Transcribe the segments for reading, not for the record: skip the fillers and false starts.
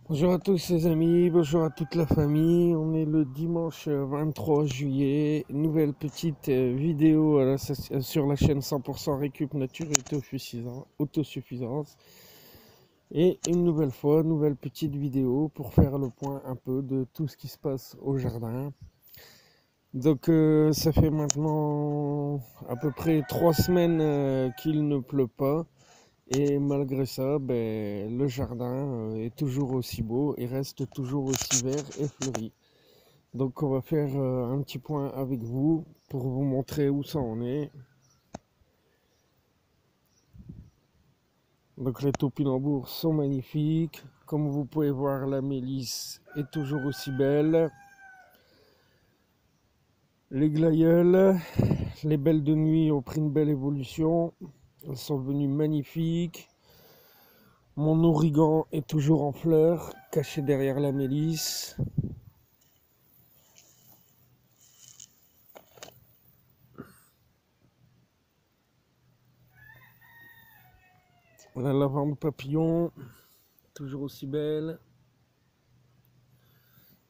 Bonjour à tous les amis, bonjour à toute la famille. On est le dimanche 23 juillet. Nouvelle petite vidéo sur la chaîne 100% Récup Nature et Autosuffisance. Et une nouvelle fois, nouvelle petite vidéo pour faire le point un peu de tout ce qui se passe au jardin. Donc ça fait maintenant à peu près 3 semaines qu'il ne pleut pas. Et malgré ça, le jardin est toujours aussi beau et reste toujours aussi vert et fleuri. Donc on va faire un petit point avec vous pour vous montrer où ça en est. Donc les topinambours sont magnifiques. Comme vous pouvez voir, la mélisse est toujours aussi belle. Les glaïeuls, les belles de nuit ont pris une belle évolution. Elles sont devenues magnifiques. Mon origan est toujours en fleurs, caché derrière la mélisse. La lavande papillon, toujours aussi belle.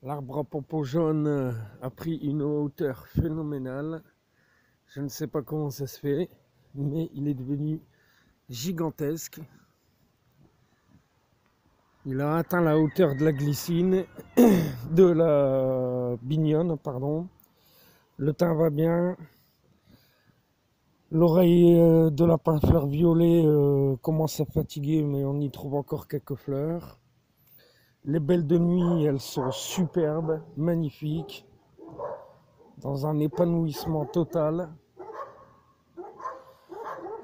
L'arbre à pompeau jaune a pris une hauteur phénoménale. Je ne sais pas comment ça se fait, mais il est devenu gigantesque. Il a atteint la hauteur de la glycine, de la bignonne, pardon. Le teint va bien. L'oreille de lapin fleur violet commence à fatiguer, mais on y trouve encore quelques fleurs. Les belles de nuit, elles sont superbes, magnifiques, dans un épanouissement total.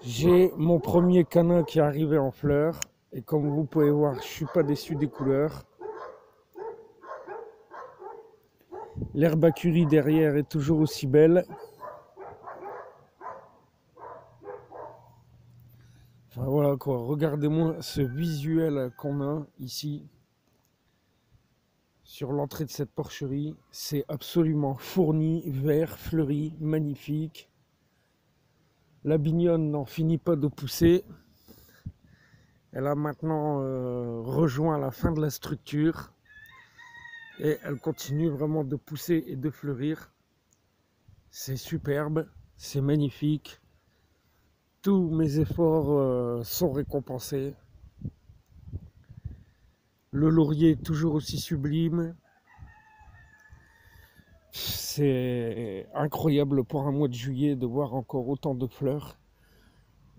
J'ai mon premier canard qui est arrivé en fleurs, et comme vous pouvez voir, je ne suis pas déçu des couleurs. L'herbacurie derrière est toujours aussi belle. Enfin voilà quoi, regardez-moi ce visuel qu'on a ici. Sur l'entrée de cette porcherie, c'est absolument fourni, vert, fleuri, magnifique. La bignonne n'en finit pas de pousser. Elle a maintenant rejoint la fin de la structure et elle continue vraiment de pousser et de fleurir. C'est superbe, c'est magnifique. Tous mes efforts sont récompensés. Le laurier est toujours aussi sublime. C'est incroyable pour un mois de juillet de voir encore autant de fleurs.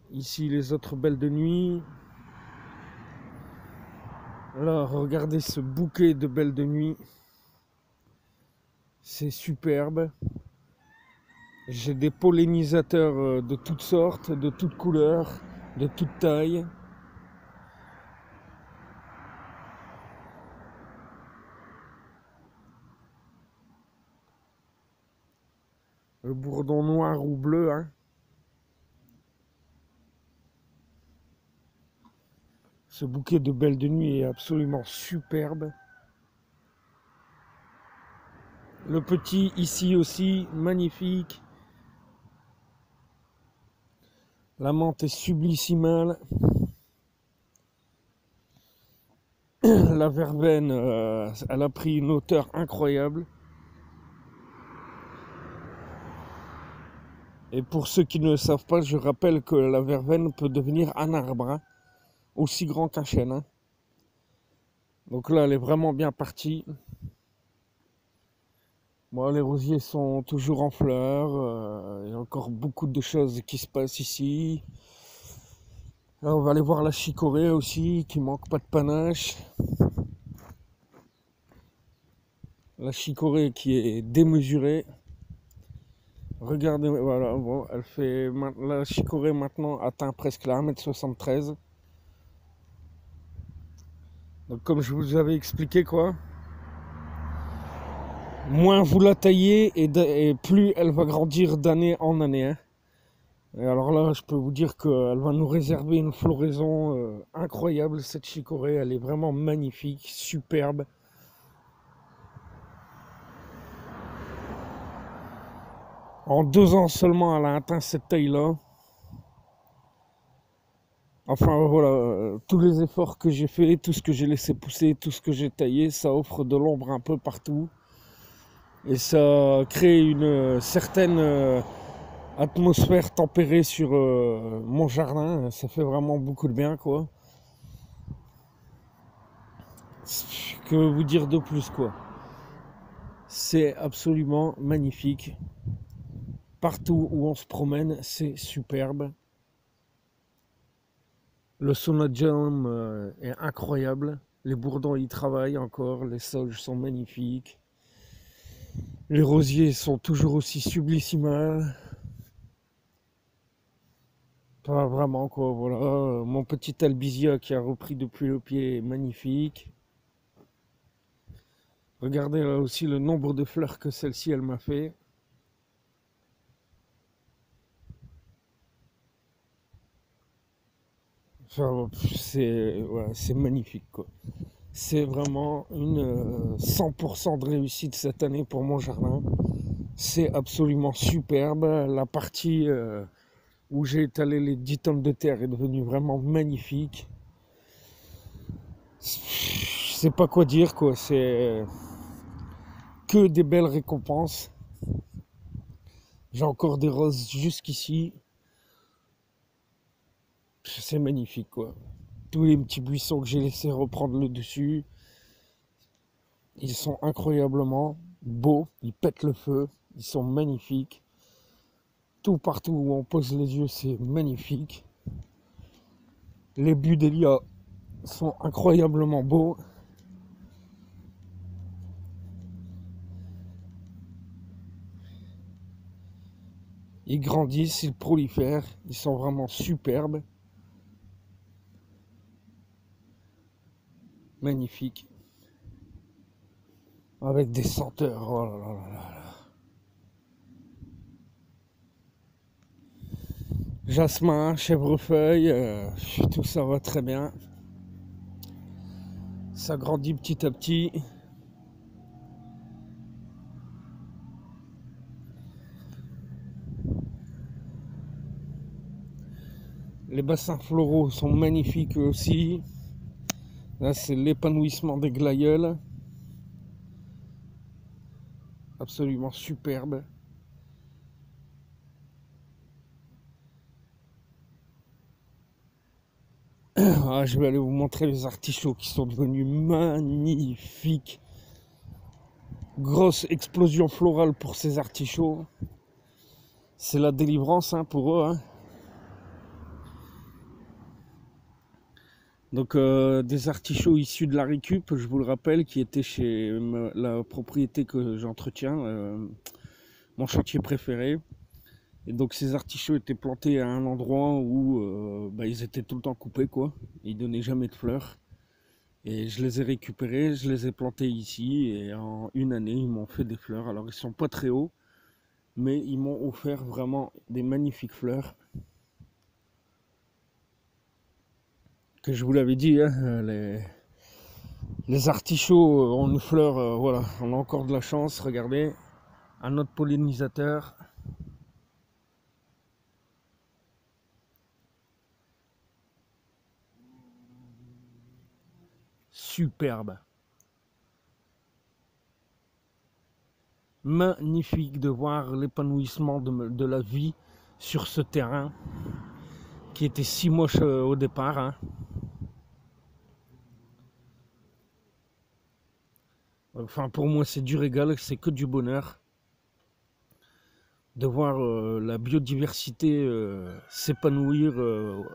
Ici les autres belles de nuit. Là, regardez ce bouquet de belles de nuit. C'est superbe. J'ai des pollinisateurs de toutes sortes, de toutes couleurs, de toutes tailles. Le bourdon noir ou bleu, hein. Ce bouquet de belles de nuit est absolument superbe. Le petit ici aussi, magnifique. La menthe est sublissimale. La verveine, elle a pris une hauteur incroyable. Et pour ceux qui ne le savent pas, je rappelle que la verveine peut devenir un arbre, hein, aussi grand qu'un chêne, hein. Donc là, elle est vraiment bien partie. Bon, les rosiers sont toujours en fleurs. Il y a encore beaucoup de choses qui se passent ici. Là, on va aller voir la chicorée aussi, qui manque pas de panache. La chicorée qui est démesurée. Regardez, voilà, bon, la chicorée maintenant atteint presque la 1,73 m. Donc comme je vous avais expliqué quoi, moins vous la taillez et plus elle va grandir d'année en année, hein. Et alors là, je peux vous dire qu'elle va nous réserver une floraison incroyable, cette chicorée. Elle est vraiment magnifique, superbe. En 2 ans seulement, elle a atteint cette taille-là. Enfin voilà, tous les efforts que j'ai fait, tout ce que j'ai laissé pousser, tout ce que j'ai taillé, ça offre de l'ombre un peu partout. Et ça crée une certaine atmosphère tempérée sur mon jardin. Ça fait vraiment beaucoup de bien, quoi. Que vous dire de plus, quoi. C'est absolument magnifique. Partout où on se promène, c'est superbe. Le sonodium est incroyable. Les bourdons y travaillent encore. Les sauges sont magnifiques. Les rosiers sont toujours aussi sublissimales. Pas vraiment, quoi, voilà. Mon petit albizia qui a repris depuis le pied est magnifique. Regardez là aussi le nombre de fleurs que celle-ci elle m'a fait. Enfin, c'est magnifique, quoi. C'est vraiment une 100% de réussite cette année pour mon jardin. C'est absolument superbe. La partie où j'ai étalé les 10 tonnes de terre est devenue vraiment magnifique. Je sais pas quoi dire, quoi. C'est que des belles récompenses. J'ai encore des roses jusqu'ici. C'est magnifique, quoi. Tous les petits buissons que j'ai laissé reprendre le dessus, ils sont incroyablement beaux. Ils pètent le feu. Ils sont magnifiques. Tout partout où on pose les yeux, c'est magnifique. Les budélias sont incroyablement beaux. Ils grandissent, ils prolifèrent. Ils sont vraiment superbes. Magnifiques. Avec des senteurs. Oh là là là là. Jasmin, chèvrefeuille, tout ça va très bien. Ça grandit petit à petit. Les bassins floraux sont magnifiques aussi. Là, c'est l'épanouissement des glaïeuls. Absolument superbe. Ah, je vais aller vous montrer les artichauts qui sont devenus magnifiques. Grosse explosion florale pour ces artichauts. C'est la délivrance pour eux. Donc des artichauts issus de la récup, je vous le rappelle, qui étaient chez la propriété que j'entretiens, mon chantier préféré. Et donc ces artichauts étaient plantés à un endroit où ils étaient tout le temps coupés, quoi. Ils donnaient jamais de fleurs. Et je les ai récupérés, je les ai plantés ici et en une année ils m'ont fait des fleurs. Alors ils sont pas très hauts, mais ils m'ont offert vraiment des magnifiques fleurs. Que je vous l'avais dit, les artichauts ont une fleur, voilà, on a encore de la chance, regardez. Un autre pollinisateur. Superbe. Magnifique de voir l'épanouissement de la vie sur ce terrain qui était si moche au départ. Enfin, pour moi, c'est du régal, c'est que du bonheur de voir la biodiversité s'épanouir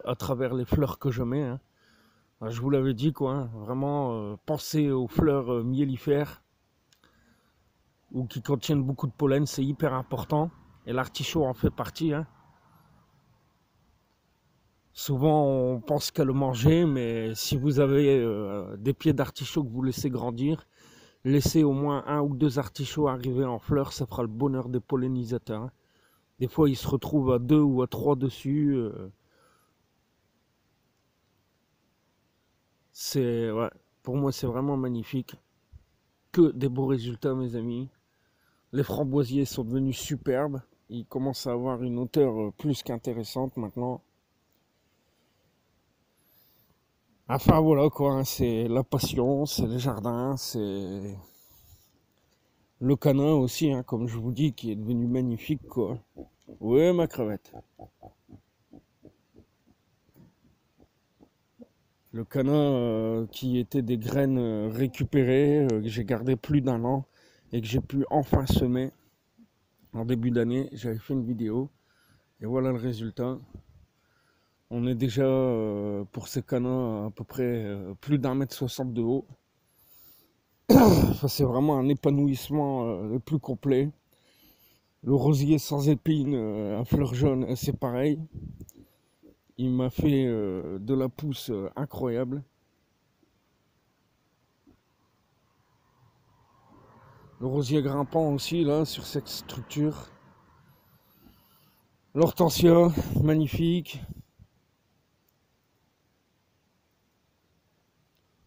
à travers les fleurs que je mets. Je vous l'avais dit, quoi. Vraiment, pensez aux fleurs miellifères ou qui contiennent beaucoup de pollen, c'est hyper important. Et l'artichaut en fait partie. Souvent, on pense qu'à le manger, mais si vous avez des pieds d'artichaut que vous laissez grandir, laissez au moins un ou deux artichauts arriver en fleurs, ça fera le bonheur des pollinisateurs. Des fois, ils se retrouvent à 2 ou à 3 dessus. Ouais, pour moi, c'est vraiment magnifique. Que des beaux résultats, mes amis. Les framboisiers sont devenus superbes. Ils commencent à avoir une hauteur plus qu'intéressante maintenant. Enfin voilà quoi, hein, c'est la passion, c'est le jardin, c'est le canin aussi, hein, comme je vous dis, qui est devenu magnifique quoi. Ouais, ma crevette. Le canin qui était des graines récupérées, que j'ai gardé plus d'1 an et que j'ai pu enfin semer en début d'année. J'avais fait une vidéo et voilà le résultat. On est déjà pour ces canins à peu près plus d'1,60 m de haut. Enfin, c'est vraiment un épanouissement le plus complet. Le rosier sans épines à fleurs jaunes, c'est pareil. Il m'a fait de la pousse incroyable. Le rosier grimpant aussi, là, sur cette structure. L'hortensia, magnifique.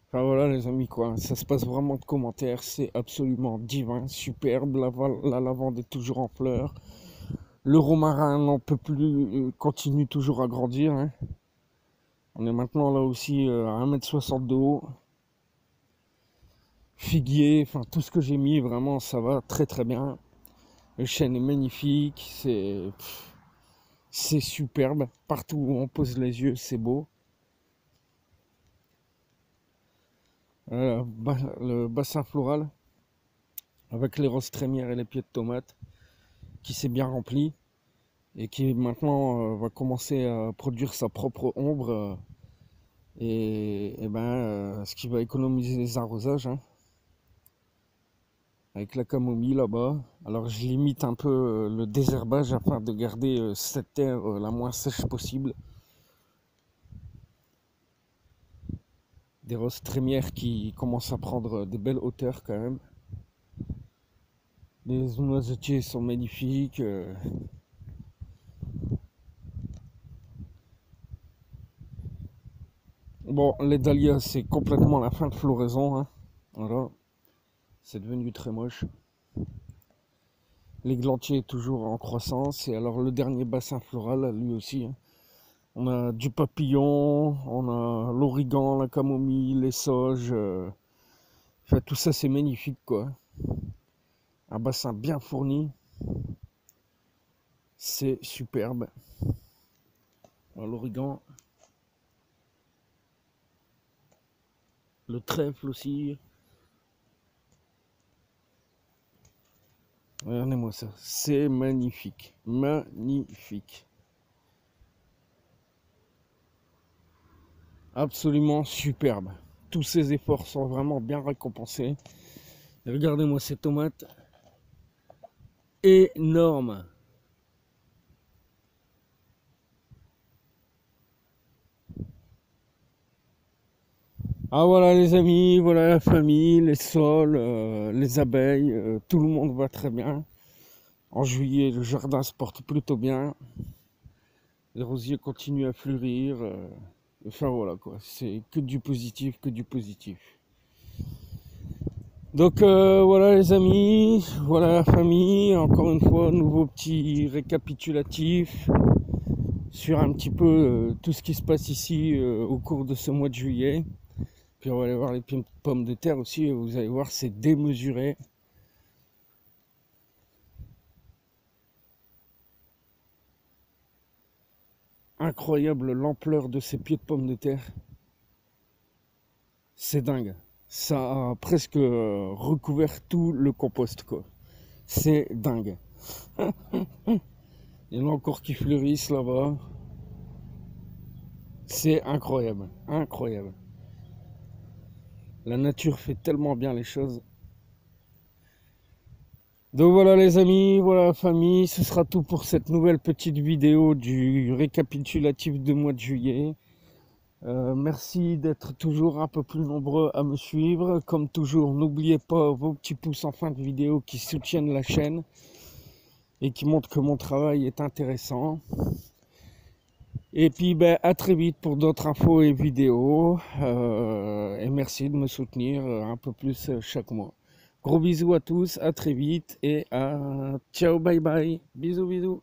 Enfin voilà les amis, quoi. Ça se passe vraiment de commentaires. C'est absolument divin, superbe. La lavande est toujours en fleurs. Le romarin n'en peut plus, continue toujours à grandir, hein. On est maintenant là aussi à 1,60 m de haut. Figuier, enfin tout ce que j'ai mis, vraiment ça va très très bien. Le chêne est magnifique, c'est superbe. Partout où on pose les yeux, c'est beau. Voilà, le bassin floral avec les roses trémières et les pieds de tomates qui s'est bien rempli et qui maintenant va commencer à produire sa propre ombre et ben ce qui va économiser les arrosages, hein, avec la camomille là-bas. Alors je limite un peu le désherbage afin de garder cette terre la moins sèche possible. Des roses trémières qui commencent à prendre des belles hauteurs quand même. Les noisetiers sont magnifiques. Bon, les dahlias, c'est complètement la fin de floraison, hein. Voilà, c'est devenu très moche. L'églantier toujours en croissance. Et alors le dernier bassin floral, lui aussi, hein. On a du papillon, on a l'origan, la camomille, les sauges. Enfin, tout ça, c'est magnifique, quoi. Un bassin bien fourni. C'est superbe. L'origan. Le trèfle aussi. Regardez-moi ça. C'est magnifique. Magnifique. Absolument superbe. Tous ces efforts sont vraiment bien récompensés. Et regardez-moi ces tomates. Énormes. Ah voilà les amis, voilà la famille, les sols, les abeilles, tout le monde va très bien. En juillet, le jardin se porte plutôt bien. Les rosiers continuent à fleurir. Enfin voilà quoi, c'est que du positif, que du positif. Donc voilà les amis, voilà la famille. Encore une fois, nouveau petit récapitulatif sur un petit peu tout ce qui se passe ici au cours de ce mois de juillet. Puis on va aller voir les pommes de terre aussi, vous allez voir, c'est démesuré. Incroyable l'ampleur de ces pieds de pommes de terre. C'est dingue. Ça a presque recouvert tout le compost, quoi. C'est dingue. Il y en a encore qui fleurissent là-bas. C'est incroyable, incroyable. La nature fait tellement bien les choses. Donc voilà les amis, voilà la famille, ce sera tout pour cette nouvelle petite vidéo du récapitulatif du mois de juillet. Merci d'être toujours un peu plus nombreux à me suivre. Comme toujours, n'oubliez pas vos petits pouces en fin de vidéo qui soutiennent la chaîne et qui montrent que mon travail est intéressant. Et puis ben, à très vite pour d'autres infos et vidéos. Et merci de me soutenir un peu plus chaque mois. Gros bisous à tous, à très vite et ciao, bye bye. Bisous, bisous.